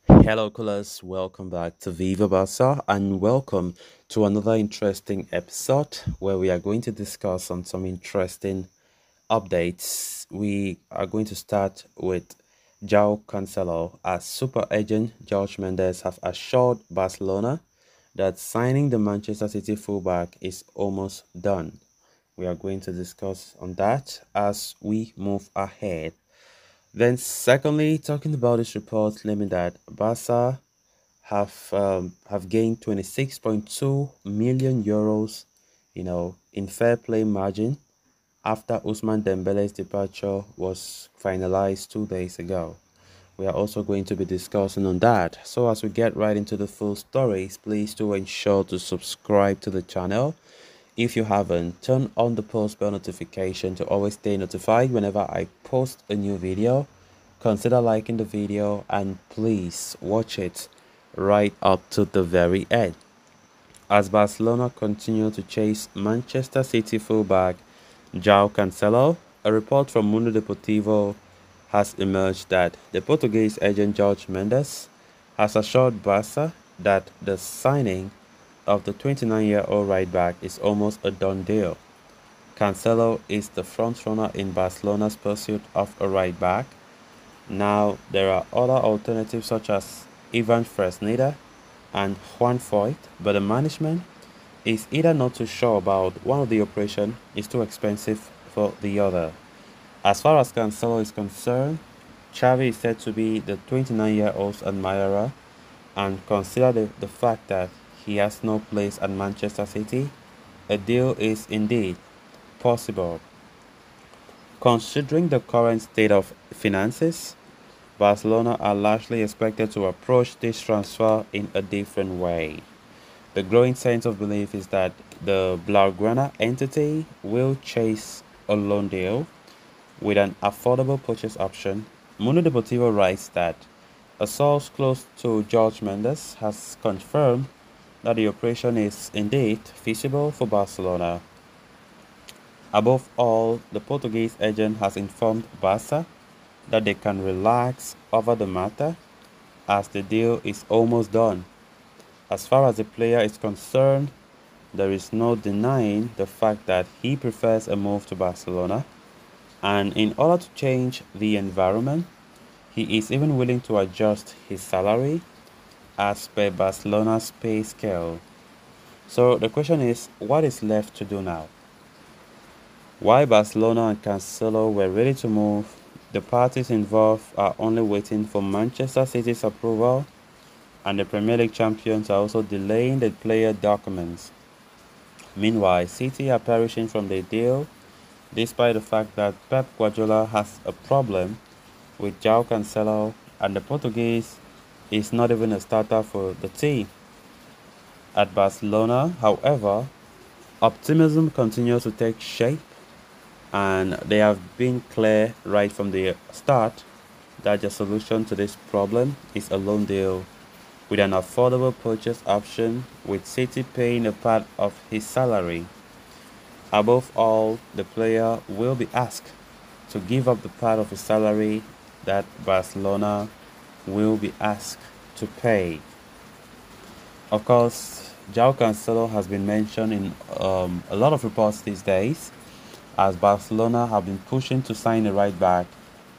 Hello, callers. Welcome back to Viva Barca and welcome to another interesting episode where we are going to discuss on some interesting updates. We are going to start with João Cancelo as super agent. Jorge Mendes have assured Barcelona that signing the Manchester City fullback is almost done. We are going to discuss on that as we move ahead. Then, secondly, talking about this report claiming that Barca have gained 26.2 million euros, in fair play margin after Usman Dembele's departure was finalized 2 days ago. We are also going to be discussing on that. So as we get right into the full stories, please do ensure to subscribe to the channel. If you haven't, turn on the post bell notification to always stay notified whenever I post a new video. Consider liking the video and please watch it right up to the very end. As Barcelona continue to chase Manchester City fullback João Cancelo, a report from Mundo Deportivo has emerged that the Portuguese agent Jorge Mendes has assured Barca that the signing of the 29-year-old right-back is almost a done deal. Cancelo is the frontrunner in Barcelona's pursuit of a right-back. Now, there are other alternatives such as Ivan Fresneda and Juan Foyt, but the management is either not too sure about one of the operation is too expensive for the other. As far as Cancelo is concerned, Xavi is said to be the 29-year-old's admirer and consider the fact that he has no place at Manchester City. A deal is indeed possible. Considering the current state of finances, Barcelona are largely expected to approach this transfer in a different way. The growing sense of belief is that the Blaugrana entity will chase a loan deal with an affordable purchase option. Mundo Deportivo writes that a source close to Jorge Mendes has confirmed that the operation is indeed feasible for Barcelona. Above all, the Portuguese agent has informed Barca that they can relax over the matter as the deal is almost done. As far as the player is concerned, there is no denying the fact that he prefers a move to Barcelona, and in order to change the environment, he is even willing to adjust his salary as per Barcelona's pay scale. So the question is, what is left to do now? While Barcelona and Cancelo were ready to move, the parties involved are only waiting for Manchester City's approval, and the Premier League champions are also delaying the player documents. Meanwhile, City are perishing from the deal, despite the fact that Pep Guardiola has a problem with João Cancelo, and the Portuguese is not even a starter for the team. At Barcelona, however, optimism continues to take shape, and they have been clear right from the start that the solution to this problem is a loan deal with an affordable purchase option, with City paying a part of his salary. Above all, the player will be asked to give up the part of his salary that Barcelona will be asked to pay. Of course, João Cancelo has been mentioned in a lot of reports these days, as Barcelona have been pushing to sign a right back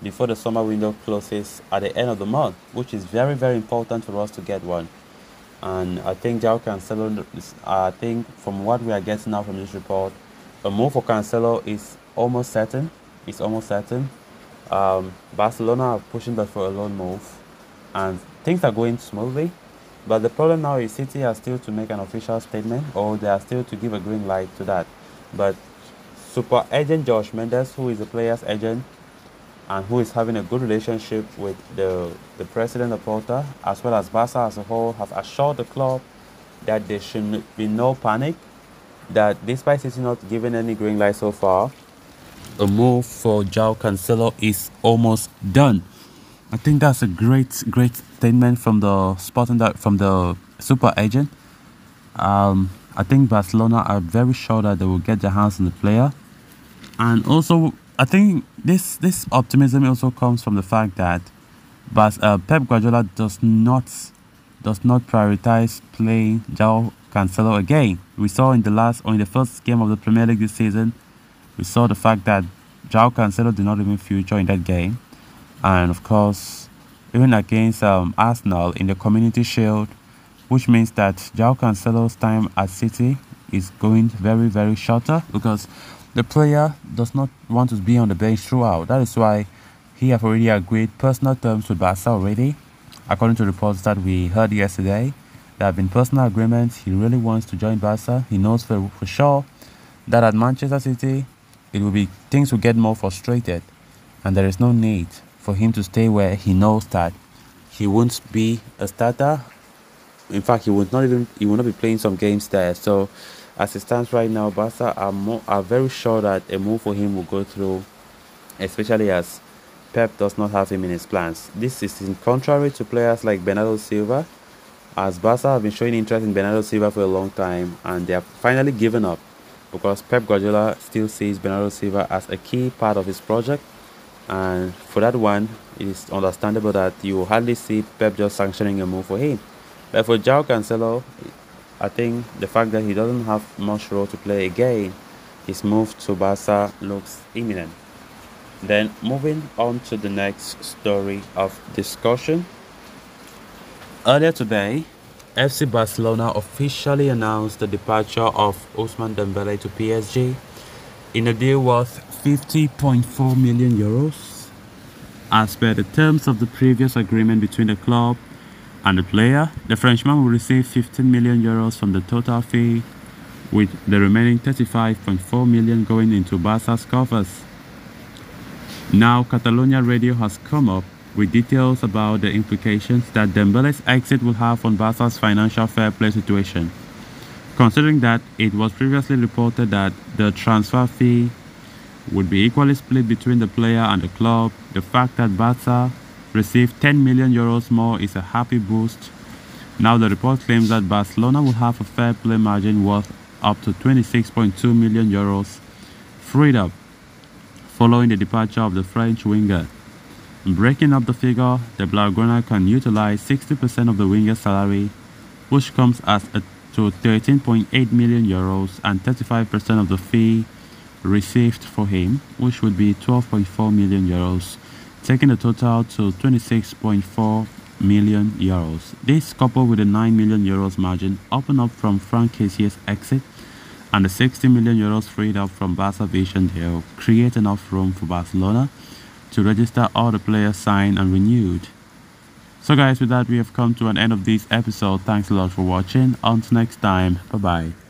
before the summer window closes at the end of the month, which is very, very important for us to get one. And I think João Cancelo, I think from what we are getting now from this report, a move for Cancelo is almost certain. It's almost certain. Barcelona are pushing back for a loan move, and things are going smoothly. But the problem now is City are still to make an official statement, or they are still to give a green light to that. But super agent Jorge Mendes, who is the player's agent and who is having a good relationship with the president of Porta, as well as Barca as a whole, have assured the club that there should be no panic, that despite City not giving any green light so far, a move for João Cancelo is almost done. I think that's a great statement from the from the super agent. I think Barcelona are very sure that they will get their hands on the player, and also I think this optimism also comes from the fact that But Pep Guardiola does not prioritize playing João Cancelo again. We saw in the first game of the Premier League this season, we saw the fact that João Cancelo did not even feature in that game, and of course, even against Arsenal in the Community Shield, which means that João Cancelo's time at City is going very, very shorter because the player does not want to be on the bench throughout. That is why he have already agreed personal terms with Barca already. According to reports that we heard yesterday, there have been personal agreements. He really wants to join Barca. He knows for sure that at Manchester City, things will get more frustrated, and there is no need for him to stay where he knows that he won't be a starter. In fact, he will not be playing some games there. So, as it stands right now, Barca are very sure that a move for him will go through, especially as Pep does not have him in his plans. This is in contrary to players like Bernardo Silva, as Barca have been showing interest in Bernardo Silva for a long time, and they have finally given up because Pep Guardiola still sees Bernardo Silva as a key part of his project, and for that one, it is understandable that you will hardly see Pep just sanctioning a move for him. But for João Cancelo, I think the fact that he doesn't have much role to play again, his move to Barca looks imminent. Then moving on to the next story of discussion. Earlier today, FC Barcelona officially announced the departure of Ousmane Dembele to PSG in a deal worth 50.4 million euros. As per the terms of the previous agreement between the club and the player, the Frenchman will receive 15 million euros from the total fee, with the remaining 35.4 million going into Barca's coffers. Now, Catalonia Radio has come up with details about the implications that Dembele's exit will have on Barca's financial fair play situation. Considering that it was previously reported that the transfer fee would be equally split between the player and the club, the fact that Barca received 10 million euros more is a happy boost. Now the report claims that Barcelona will have a fair play margin worth up to 26.2 million euros freed up following the departure of the French winger. Breaking up the figure, the Blaugrana can utilize 60% of the winger's salary, which comes to 13.8 million euros, and 35% of the fee received for him, which would be 12.4 million euros, taking the total to 26.4 million euros. This, coupled with the 9 million euros margin opened up from Franck Kessier's exit and the 60 million euros freed up from Barca Vision deal, create enough room for Barcelona to register all the players signed and renewed. So guys, with that we have come to an end of this episode. Thanks a lot for watching. Until next time, bye bye.